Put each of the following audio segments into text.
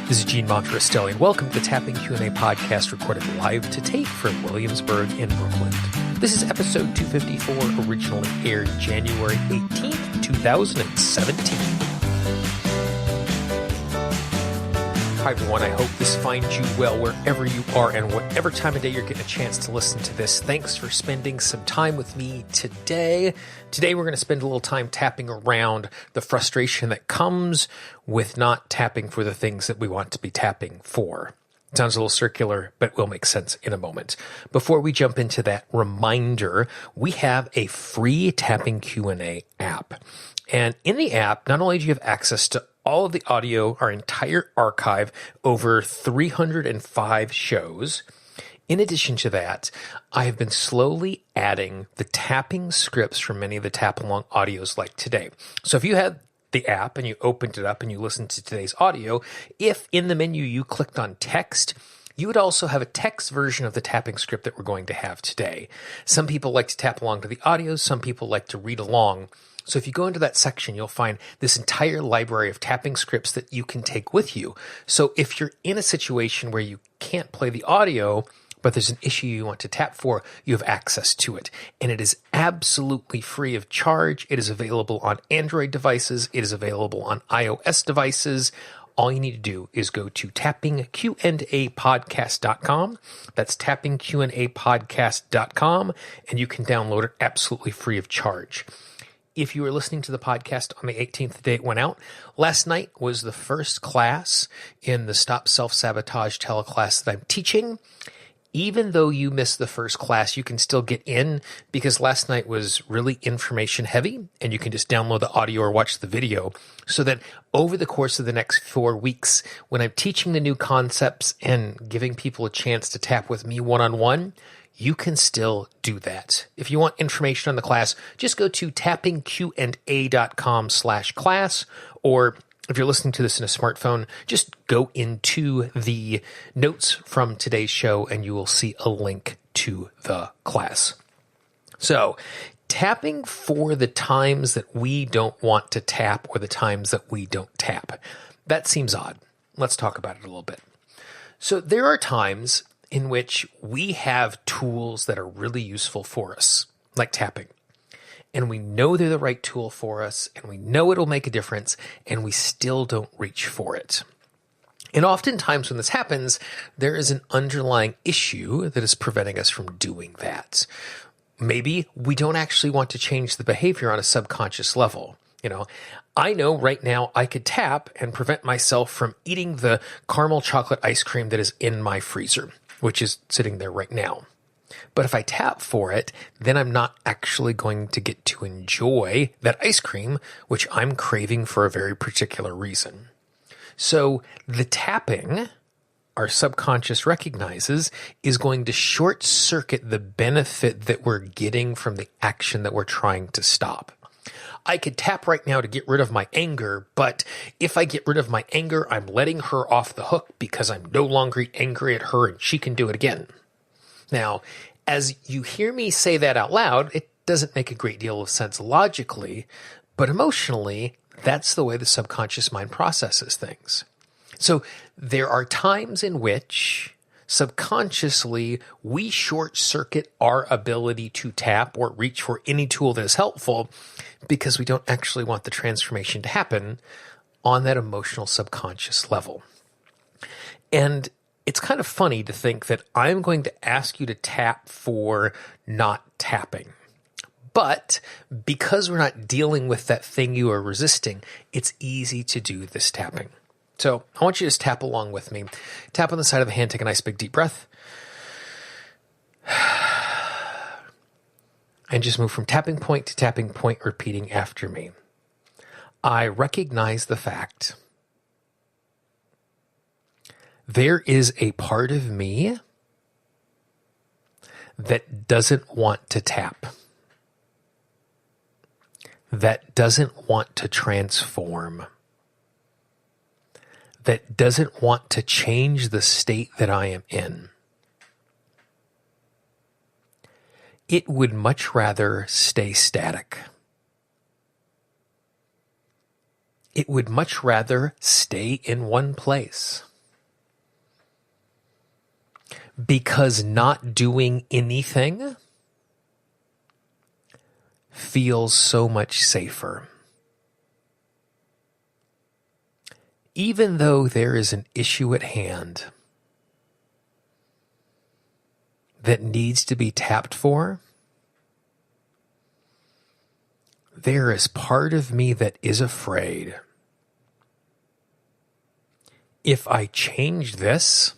This is Gene Monterastelli, and welcome to the Tapping Q&A podcast recorded live to tape from Williamsburg in Brooklyn. This is episode 254, originally aired January 18th, 2017. Hi everyone, I hope this finds you well wherever you are and whatever time of day you're getting a chance to listen to this. Thanks for spending some time with me today. Today we're going to spend a little time tapping around the frustration that comes with not tapping for the things that we want to be tapping for. It sounds a little circular, but will make sense in a moment. Before we jump into that reminder, we have a free Tapping Q&A app. And in the app, not only do you have access to all of the audio, our entire archive, over 305 shows. In addition to that, I have been slowly adding the tapping scripts from many of the tap-along audios like today. So if you had the app and you opened it up and you listened to today's audio, if in the menu you clicked on text, you would also have a text version of the tapping script that we're going to have today. Some people like to tap along to the audio, some people like to read along. So if you go into that section, you'll find this entire library of tapping scripts that you can take with you. So if you're in a situation where you can't play the audio, but there's an issue you want to tap for, you have access to it. And it is absolutely free of charge. It is available on Android devices. It is available on iOS devices. All you need to do is go to tappingqandapodcast.com. That's tappingqandapodcast.com, and you can download it absolutely free of charge. If you were listening to the podcast on the 18th, the day it went out, last night was the first class in the Stop Self-Sabotage teleclass that I'm teaching. Even though you missed the first class, you can still get in because last night was really information heavy and you can just download the audio or watch the video so that over the course of the next 4 weeks, when I'm teaching the new concepts and giving people a chance to tap with me one-on-one, you can still do that. If you want information on the class, just go to tappingqanda.com/class, or if you're listening to this in a smartphone, just go into the notes from today's show and you will see a link to the class. So, tapping for the times that we don't want to tap or the times that we don't tap. That seems odd. Let's talk about it a little bit. So, there are times in which we have tools that are really useful for us, like tapping. And we know they're the right tool for us, and we know it'll make a difference, and we still don't reach for it. And oftentimes when this happens, there is an underlying issue that is preventing us from doing that. Maybe we don't actually want to change the behavior on a subconscious level. I know right now I could tap and prevent myself from eating the caramel chocolate ice cream that is in my freezer, which is sitting there right now. But if I tap for it, then I'm not actually going to get to enjoy that ice cream, which I'm craving for a very particular reason. So the tapping, our subconscious recognizes, is going to short circuit the benefit that we're getting from the action that we're trying to stop. I could tap right now to get rid of my anger, but if I get rid of my anger, I'm letting her off the hook because I'm no longer angry at her and she can do it again. Now, as you hear me say that out loud, it doesn't make a great deal of sense logically, but emotionally, that's the way the subconscious mind processes things. So there are times in which subconsciously we short circuit our ability to tap or reach for any tool that is helpful because we don't actually want the transformation to happen on that emotional subconscious level. And it's kind of funny to think that I'm going to ask you to tap for not tapping. But because we're not dealing with that thing you are resisting, it's easy to do this tapping. So I want you to just tap along with me. Tap on the side of the hand, take a nice big deep breath. And just move from tapping point to tapping point, repeating after me. I recognize the fact there is a part of me that doesn't want to tap, that doesn't want to transform, that doesn't want to change the state that I am in. It would much rather stay static. It would much rather stay in one place. because not doing anything feels so much safer. Even though there is an issue at hand that needs to be tapped for, there is part of me that is afraid. If I change this,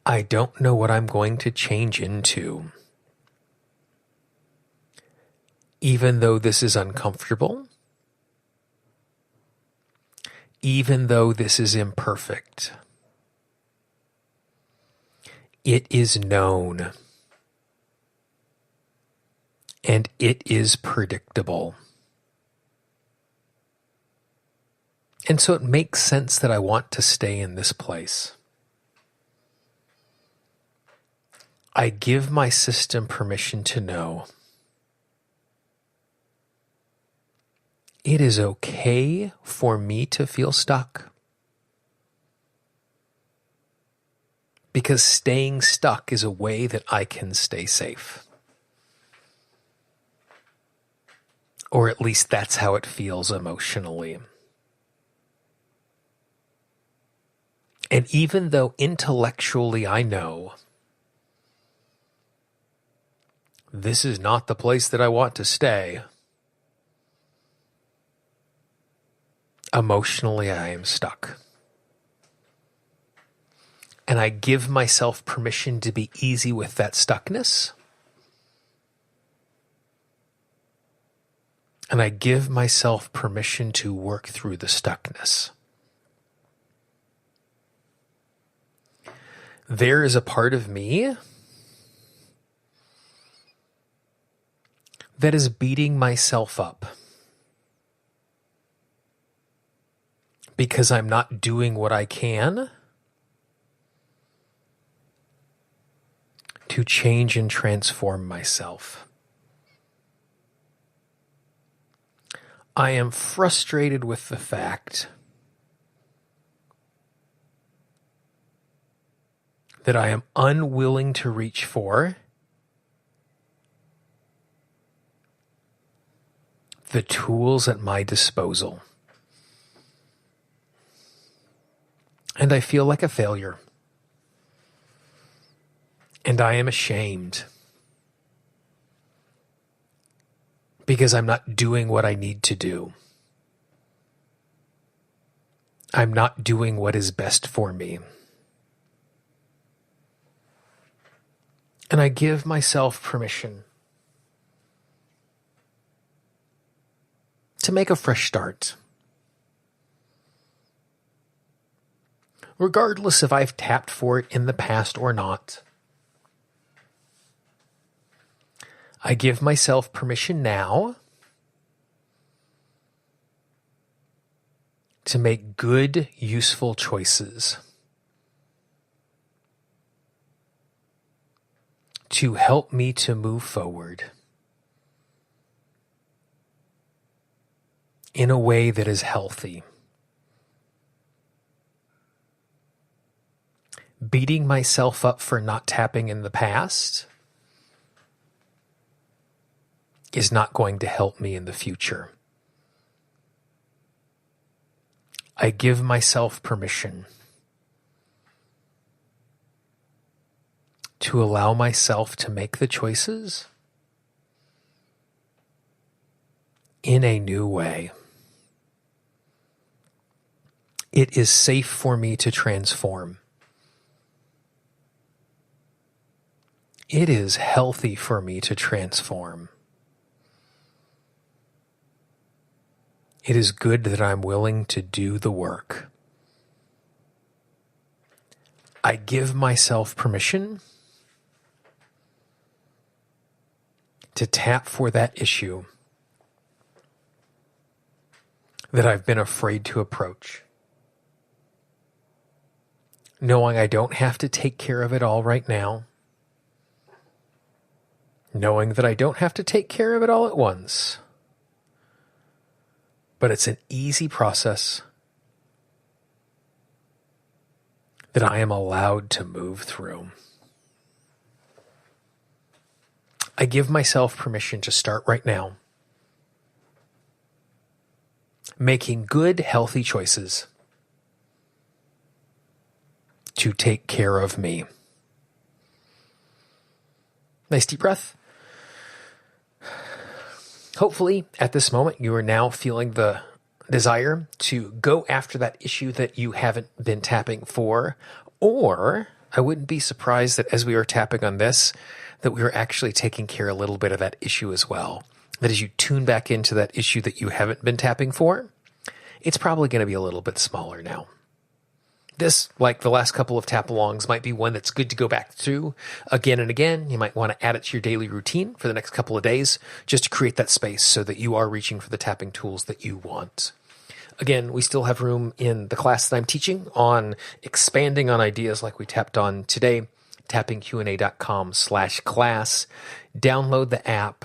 I don't know what I'm going to change into. Even though this is uncomfortable, even though this is imperfect, it is known and it is predictable. And so it makes sense that I want to stay in this place. I give my system permission to know it is okay for me to feel stuck. Because staying stuck is a way that I can stay safe. Or at least that's how it feels emotionally. And even though intellectually I know this is not the place that I want to stay, emotionally I am stuck. And I give myself permission to be easy with that stuckness. And I give myself permission to work through the stuckness. There is a part of me that is beating myself up because I'm not doing what I can to change and transform myself. I am frustrated with the fact that I am unwilling to reach for the tools at my disposal. And I feel like a failure. And I am ashamed because I'm not doing what I need to do. I'm not doing what is best for me. And I give myself permission to make a fresh start. Regardless if I've tapped for it in the past or not. I give myself permission now to make good, useful choices. To help me to move forward in a way that is healthy. Beating myself up for not tapping in the past is not going to help me in the future. I give myself permission to allow myself to make the choices in a new way. It is safe for me to transform. It is healthy for me to transform. It is good that I'm willing to do the work. I give myself permission to tap for that issue that I've been afraid to approach. Knowing I don't have to take care of it all right now. Knowing that I don't have to take care of it all at once. But it's an easy process that I am allowed to move through. I give myself permission to start right now, making good, healthy choices to take care of me. Nice deep breath. Hopefully, at this moment, you are now feeling the desire to go after that issue that you haven't been tapping for, or I wouldn't be surprised that as we are tapping on this, that we are actually taking care of a little bit of that issue as well. That as you tune back into that issue that you haven't been tapping for, it's probably going to be a little bit smaller now. This, like the last couple of tap-alongs, might be one that's good to go back to again and again. You might want to add it to your daily routine for the next couple of days just to create that space so that you are reaching for the tapping tools that you want. Again, we still have room in the class that I'm teaching on expanding on ideas like we tapped on today, tappingqa.com/class. Download the app,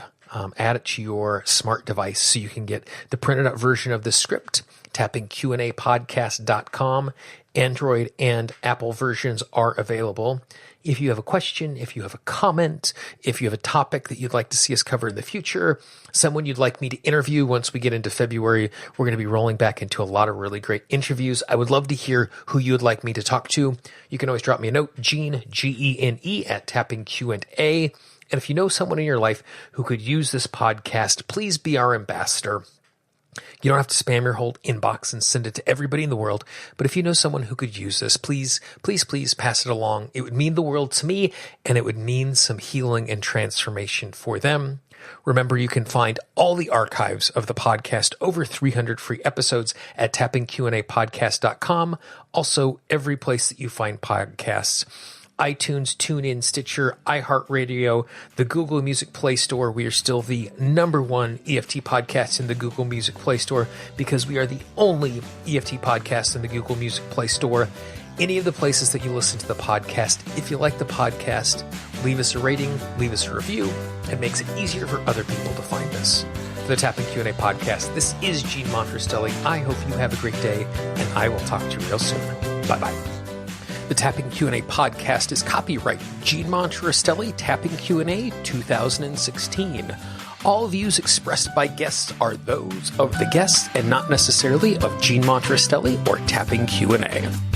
add it to your smart device so you can get the printed out version of the script, tappingqapodcast.com. Android and Apple versions are available. If you have a question, if you have a comment, if you have a topic that you'd like to see us cover in the future, someone you'd like me to interview once we get into February, we're going to be rolling back into a lot of really great interviews. I would love to hear who you would like me to talk to. You can always drop me a note, Gene, Gene, at tappingqa. And if you know someone in your life who could use this podcast, please be our ambassador. You don't have to spam your whole inbox and send it to everybody in the world. But if you know someone who could use this, please, please, please pass it along. It would mean the world to me, and it would mean some healing and transformation for them. Remember, you can find all the archives of the podcast, over 300 free episodes, at tappingqapodcast.com. Also, every place that you find podcasts. iTunes, TuneIn, Stitcher, iHeartRadio, the Google Music Play Store. We are still the #1 EFT podcast in the Google Music Play Store because we are the only EFT podcast in the Google Music Play Store. Any of the places that you listen to the podcast, if you like the podcast, leave us a rating, leave us a review. It makes it easier for other people to find us. For the Tapping Q&A podcast, this is Gene Monterastelli. I hope you have a great day, and I will talk to you real soon. Bye-bye. The Tapping Q&A podcast is copyright Gene Monterastelli, Tapping Q&A 2016. All views expressed by guests are those of the guests and not necessarily of Gene Monterastelli or Tapping Q&A.